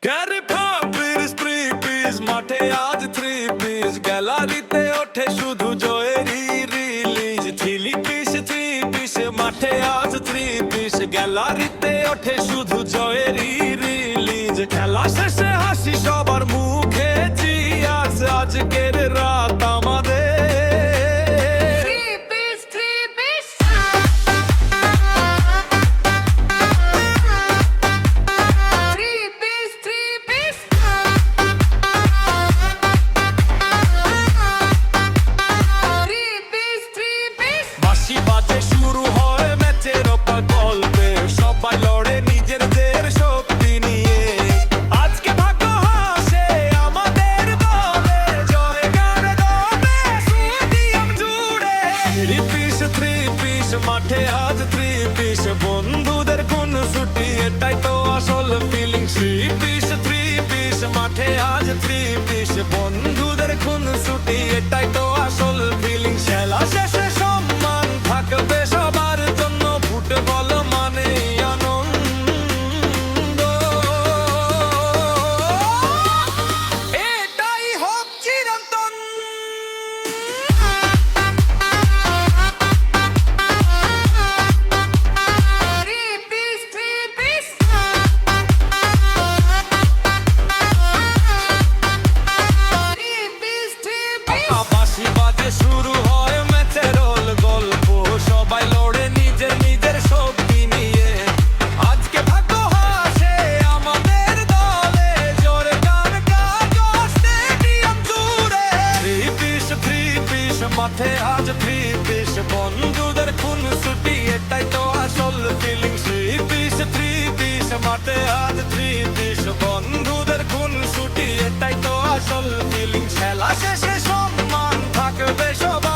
carry piece three piece মাঠে আজ three piece গ্যালারিতে ওঠে শুধু জয়েরই রিলিজ থ্রি পিস মাঠে আজ থ্রি পিস গ্যালারিতে ওঠে শুধু জয়েরই রিলিজ খেলা শেষে হাসি সবার মুখে চিয়ার্স আজকের রাত আমাদের শুরু হয় ম্যাচের গল্পে সবাই লড়ে নিজেদের শক্তি নিয়ে আজকে ভাগ্য হাসে আমাদের দলে জয় গান গাবে স্টেডিয়াম জুড়ে থ্রি পিস মাঠে আজ থ্রি পিস বন্ধুদের কোন ছুটি এটাই তো আসল ফিলিং থ্রি পিস মাঠে আজ থ্রি পিস বন্ধুদের কোন ছুটি এটাই তো আসল ফিলিং খেলা শেষে সম্মান থাকবে সবার জন্য ফুটবল মানে আনন্দ এটাই হোক চিরন্তন বাঁশি বাজে শুরু হয় ম্যাচের গল্প সবাই লড়ে নিজের শক্তি নিয়ে আজকে ভাগ্য হাসে আমাদের দলে জোরে গান গাজো স্টেডিয়াম জুড়ে থ্রি পিস মাঠে আজ থ্রি পিস বন্ধুদের খুন ছুটি এটাই তো আসল ফিলিং থ্রি পিস মাঠে আজ থ্রি পিস বন্ধুদের খুন ছুটি এটাই তো আসল ফিলিং খেলা শেষে সম্মান থাকবে সবাই